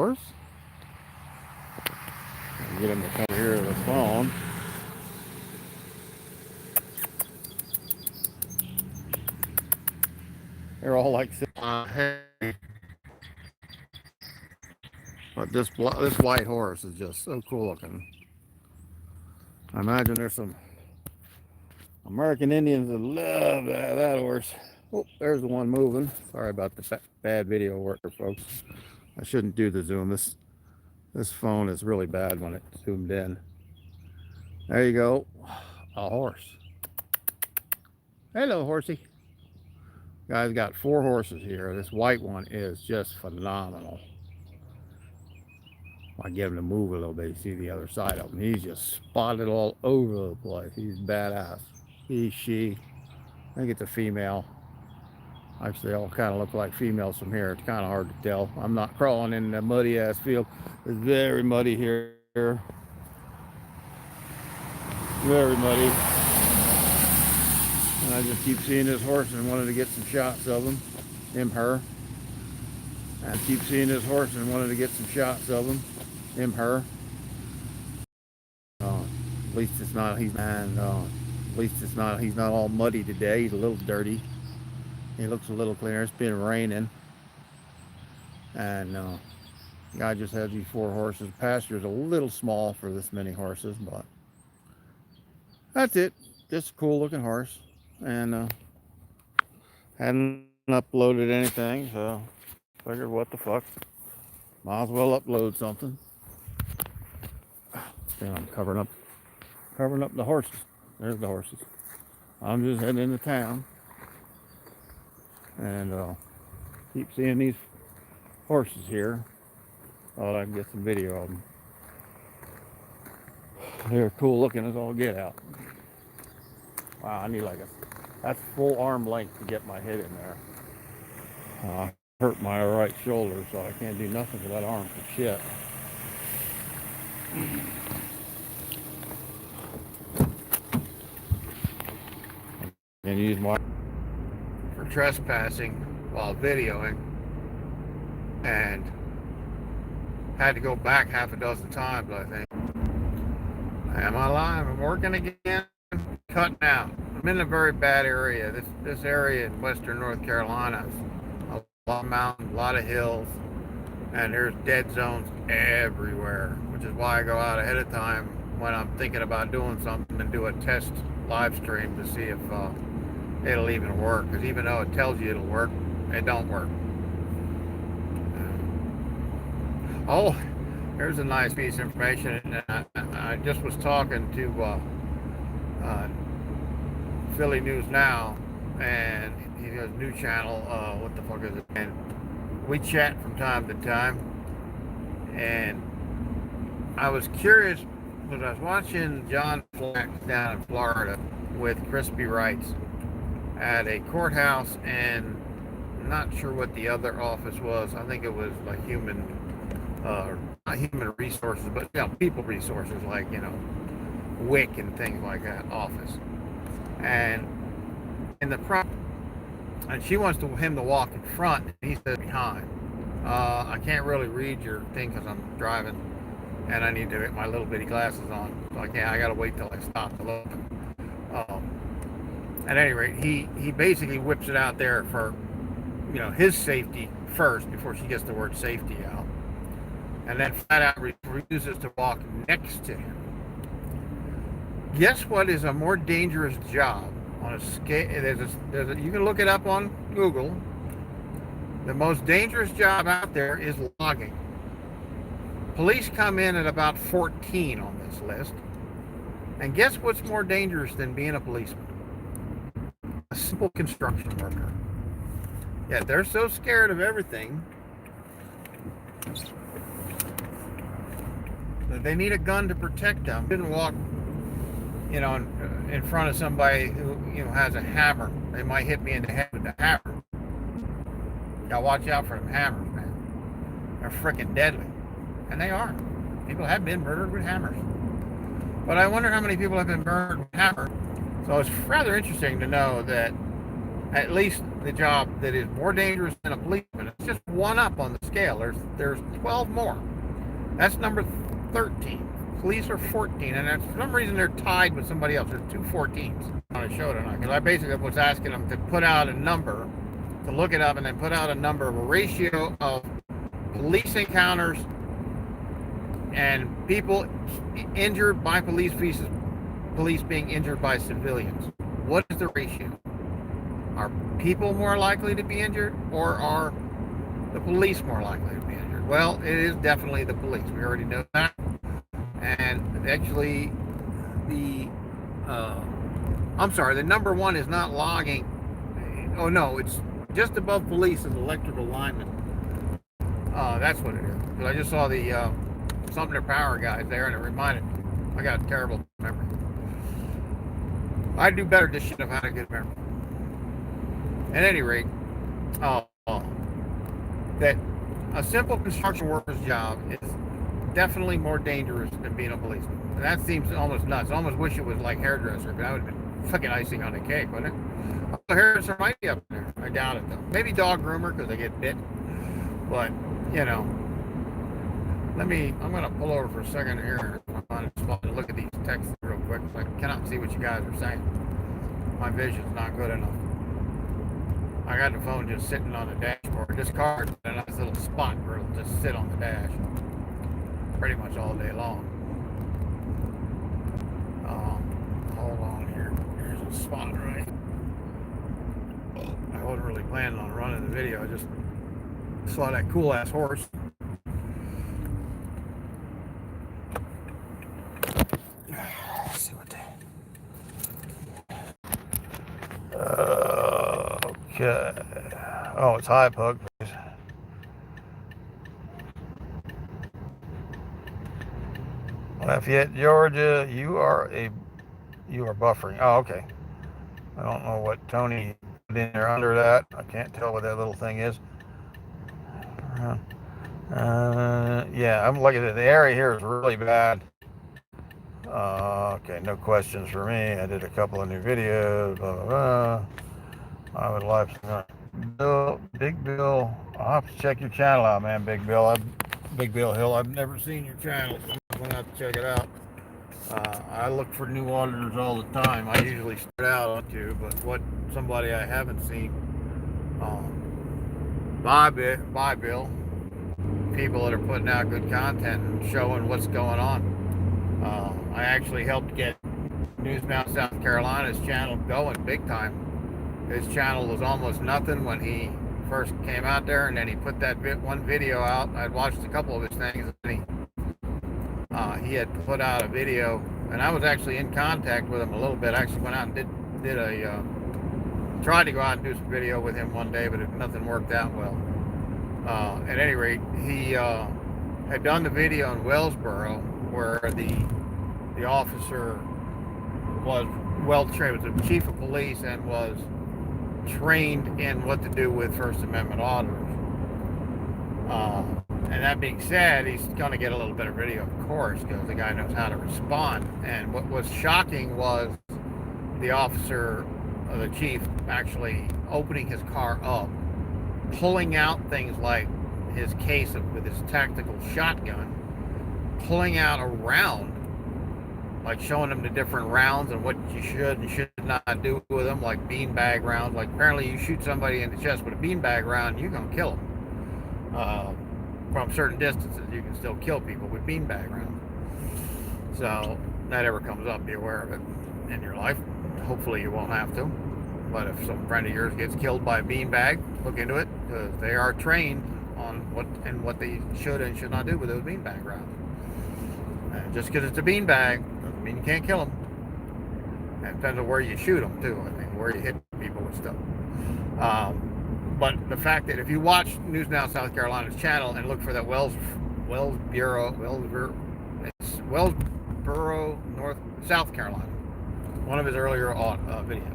horse. I'll get him to come here to the phone. They're all like, hey. But this white horse is just so cool looking. I imagine there's some American Indians that love that horse. Oh, there's the one moving. Sorry about the bad video work, folks. I shouldn't do the zoom. This phone is really bad when it's zoomed in. There you go. A horse. Hello, horsey. Guys, got 4 horses here. This white one is just phenomenal. I get him to move a little bit. You see the other side of him. He's just spotted all over the place. He's badass. He, she. I think it's a female. Actually, they all kind of look like females from here. It's kind of hard to tell. I'm not crawling in the muddy ass field. It's very muddy here. Very muddy. And I just keep seeing this horse and wanted to get some shots of him, her. And I keep seeing this horse and wanted to get some shots of him, her. At least it's not. He's not all muddy today. He's a little dirty. He looks a little cleaner. It's been raining, and the guy just has these 4 horses. The pasture's a little small for this many horses, but that's it. Just a cool looking horse, and hadn't uploaded anything, so figured what the fuck, might as well upload something. Then I'm covering up the horses. There's the horses. I'm just heading into town, and keep seeing these horses here. Thought I can get some video of them. They're cool looking as all get out. Wow, I need that's full arm length to get my head in there. I hurt my right shoulder, so I can't do nothing with that arm for shit. And use my for trespassing while videoing, and had to go back half a dozen times, I think. Am I live? I'm working again. Cutting out. I'm in a very bad area. This area in western North Carolina is a lot of mountains, a lot of hills, and there's dead zones everywhere, which is why I go out ahead of time when I'm thinking about doing something and do a test live stream to see if it'll even work. Because even though it tells you it'll work, it don't work. Oh, there's a nice piece of information. I just was talking to Philly News Now, and he has a new channel. What the fuck is it? And we chat from time to time. And I was curious because I was watching John Flack down in Florida with Crispy Rights at a courthouse, and I'm not sure what the other office was. I think it was like not human resources, but people resources, like WIC and things like that office. And in the front, and she wants him to walk in front, and he says behind. I can't really read your thing because I'm driving, and I need to get my little bitty glasses on, so I gotta wait till I stop to look. At any rate, he basically whips it out there for his safety first before she gets the word safety out, and then flat out refuses to walk next to him. Guess what is a more dangerous job on a scale? You can look it up on Google. The most dangerous job out there is logging. Police come in at about 14 on this list. And guess what's more dangerous than being a policeman? A simple construction worker. Yeah, they're so scared of everything that they need a gun to protect them. Didn't walk in front of somebody who, has a hammer. They might hit me in the head with a hammer. Gotta watch out for them hammers, man. They're freaking deadly. And they are. People have been murdered with hammers. But I wonder how many people have been murdered with hammers. So it's rather interesting to know that at least the job that is more dangerous than a policeman. It's just one up on the scale. There's 12 more. That's number 13. Police are 14, and for some reason they're tied with somebody else. There's two 14s on a show tonight. Because I basically was asking them to put out a number, to look it up, and then put out a number of a ratio of police encounters and people injured by police being injured by civilians. What is the ratio? Are people more likely to be injured, or are the police more likely to be injured? Well, it is definitely the police. We already know that. And actually, the number one is not logging. Oh no, it's just above police is electrical linemen. That's what it is. Because I just saw the Sumter Power guys there, and it reminded me. I got a terrible memory. I do better this shit if I had a good memory. At any rate, that a simple construction worker's job is definitely more dangerous than being a policeman. And that seems almost nuts. I almost wish it was like hairdresser, but that would have been fucking icing on the cake, wouldn't it? A hairdresser might be up there. I doubt it, though. Maybe dog groomer because they get bit. But, you know, I'm going to pull over for a second here and look at these texts real quick. I cannot see what you guys are saying. My vision's not good enough. I got the phone just sitting on the dashboard. This car is a nice little spot where it'll just sit on the dash pretty much all day long. Hold on here. Here's a spot, right? I wasn't really planning on running the video. I just saw that cool ass horse. Let's see what they. Okay. Oh, it's High Pug. Lafayette, Georgia. You are buffering. Oh, okay. I don't know what Tony put in there under that. I can't tell what that little thing is. Yeah, I'm looking at the area here is really bad. Okay, no questions for me. I did a couple of new videos. Blah, blah, blah. I would like Big Bill. I'll have to check your channel out, man, Big Bill. Big Bill Hill. I've never seen your channel, so I'm gonna have to check it out. I look for new auditors all the time. I usually start out on two, but what somebody I haven't seen. Bye, Bill. People that are putting out good content and showing what's going on. I actually helped get News Now South Carolina's channel going big time. His channel was almost nothing when he first came out there, and then he put that one video out. I'd watched a couple of his things, and he had put out a video, and I was actually in contact with him a little bit. I actually went out and tried to go out and do some video with him one day, but nothing worked out well. At any rate, he had done the video in Wellsboro where the officer was well trained, was the chief of police, and was trained in what to do with First Amendment auditors. And that being said, he's going to get a little better video, of course, because the guy knows how to respond. And what was shocking was the officer, the chief, actually opening his car up, pulling out things like his case with his tactical shotgun, pulling out a round, like showing them the different rounds and what you should and should not do with them, like beanbag rounds. Like apparently you shoot somebody in the chest with a beanbag round, you're going to kill them. From certain distances, you can still kill people with beanbag rounds. So if that ever comes up, be aware of it in your life. Hopefully you won't have to. But if some friend of yours gets killed by a beanbag, look into it, because they are trained on what they should and should not do with those beanbag rounds. And just because it's a beanbag doesn't mean you can't kill them. And it depends on where you shoot them too. I think where you hit people with stuff. But the fact that if you watch News Now South Carolina's channel and look for that Wellsboro, North South Carolina, one of his earlier videos,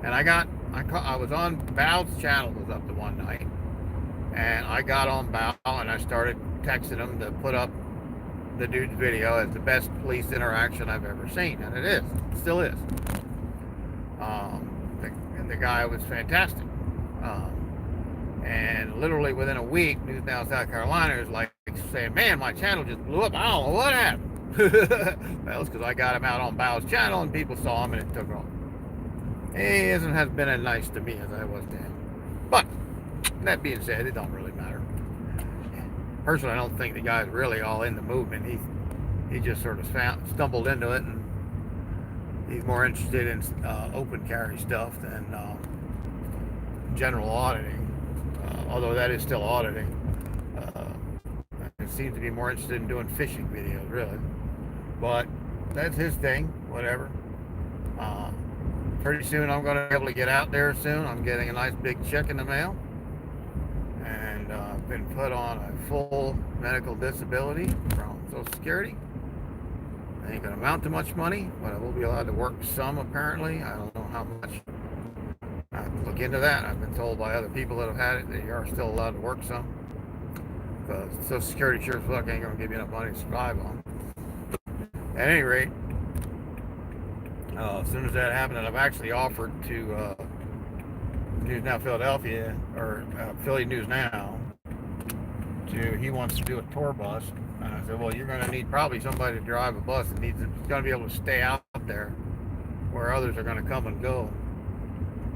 and I was on Bow's channel was up the one night, and I got on Bow and I started texting him to put up the dude's video as the best police interaction I've ever seen, and it still is. and the guy was fantastic. And literally within a week, News Now South Carolina is like saying, "Man, my channel just blew up. I don't know what happened." Well, it's because I got him out on Bow's channel and people saw him and it took off. He hasn't been as nice to me as I was to him. But that being said, it don't really matter. Personally, I don't think the guy's really all in the movement. He just sort of stumbled into it, and he's more interested in open carry stuff than general auditing. Although that is still auditing. It seems to be more interested in doing fishing videos, really. But that's his thing, whatever. Pretty soon I'm going to be able to get out there soon. I'm getting a nice big check in the mail. And I've been put on a full medical disability from Social Security. It ain't going to amount to much money, but I will be allowed to work some apparently. I don't know how much. I have to look into that. I've been told by other people that have had it that you are still allowed to work some. Because Social Security sure as fuck ain't going to give you enough money to survive on. At any rate, as soon as that happened, and I've actually offered to News Now Philadelphia, or Philly News Now, he wants to do a tour bus. And I said, well, you're going to need probably somebody to drive a bus that it's going to be able to stay out there where others are going to come and go.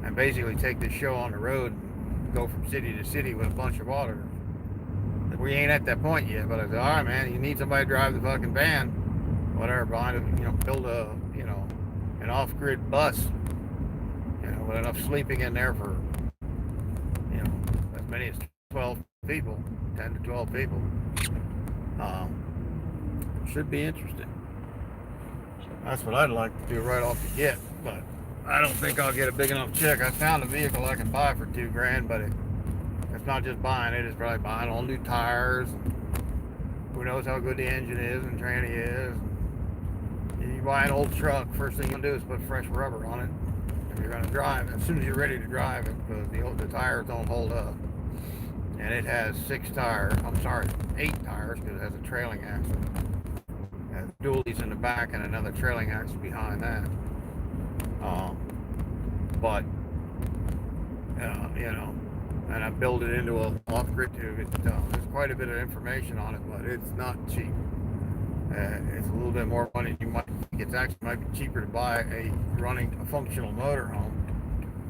And basically take this show on the road and go from city to city with a bunch of auditors. We ain't at that point yet, but I said, all right, man, you need somebody to drive the fucking van, whatever, behind it, build an off-grid bus, with enough sleeping in there for, as many as 12 people, 10 to 12 people. Should be interesting. That's what I'd like to do right off the get, but I don't think I'll get a big enough check. I found a vehicle I can buy for $2,000, but it's not just buying it, it's probably buying all new tires. Who knows how good the engine is and tranny is. You buy an old truck, first thing you'll do is put fresh rubber on it. If you're going to drive it, as soon as you're ready to drive it, because the tires don't hold up. And it has 8 tires, because it has a trailing axle. It has dualies in the back and another trailing axle behind that. But, and I built it into a off-grid tube. There's quite a bit of information on it, but it's not cheap. It's a little bit more money you might think. It actually might be cheaper to buy a functional motorhome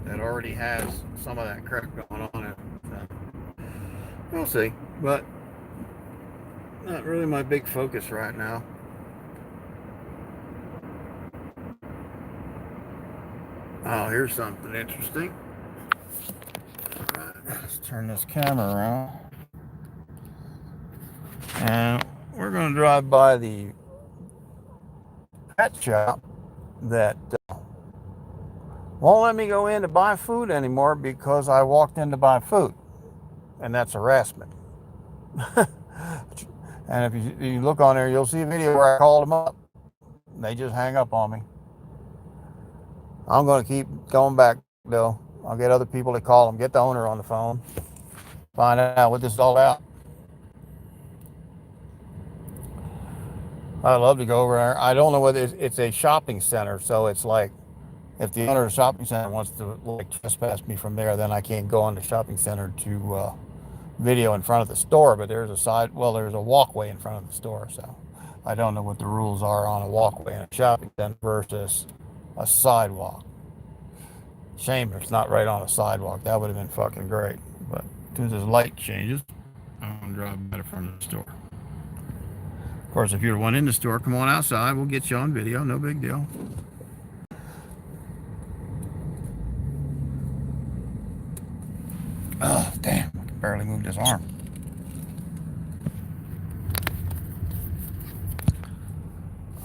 that already has some of that crap going on in it. So, we'll see, but not really my big focus right now. Oh, here's something interesting. All right, let's turn this camera around. And we're going to drive by the pet shop that won't let me go in to buy food anymore because I walked in to buy food. And that's harassment. And if you look on there, you'll see a video where I called them up. They just hang up on me. I'm going to keep going back, though. I'll get other people to call them, get the owner on the phone, find out what this is all about. I'd love to go over there. I don't know whether it's a shopping center, so it's like if the owner of the shopping center wants to trespass me from there, then I can't go on the shopping center to video in front of the store. But there's there's a walkway in front of the store, so I don't know what the rules are on a walkway in a shopping center versus a sidewalk. Shame it's not right on a sidewalk. That would have been fucking great. But as soon as this light changes, I'm gonna drive better from the store. Of course, if you're the one in the store, come on outside. We'll get you on video. No big deal. Oh, damn. I can barely move this arm.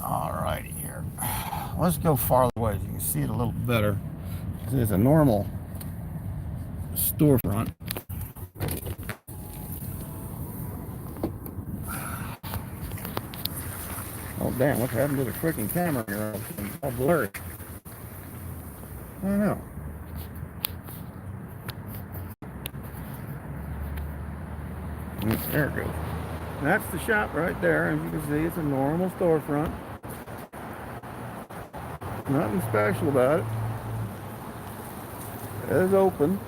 All righty here. Let's go farther away so you can see it a little better. It's a normal storefront. Oh, damn, what's happened to the freaking camera here? It's all blurry. I don't know. There it goes. That's the shop right there. As you can see, it's a normal storefront. Nothing special about it. is open.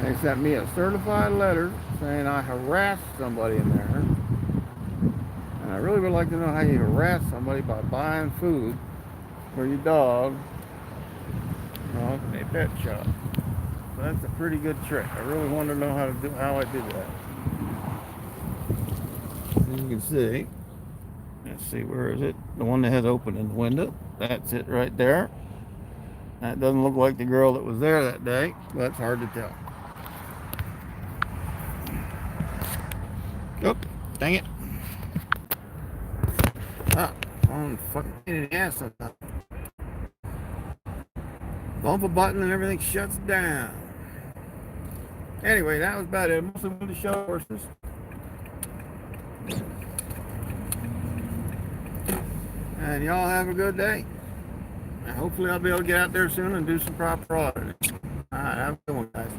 They sent me a certified letter saying I harassed somebody in there. And I really would like to know how you harass somebody by buying food for your dog, you know, in a pet shop. So that's a pretty good trick. I really want to know how I did that. As you can see, let's see, where is it? The one that has open in the window. That's it right there. That doesn't look like the girl that was there that day, but it's hard to tell. Oh, dang it. Ah, I'm fucking pain in the ass sometimes. Bump a button and everything shuts down. Anyway, that was about it. Mostly wanted to show horses. And y'all have a good day. And hopefully I'll be able to get out there soon and do some proper auditing. Alright, have a good one, guys.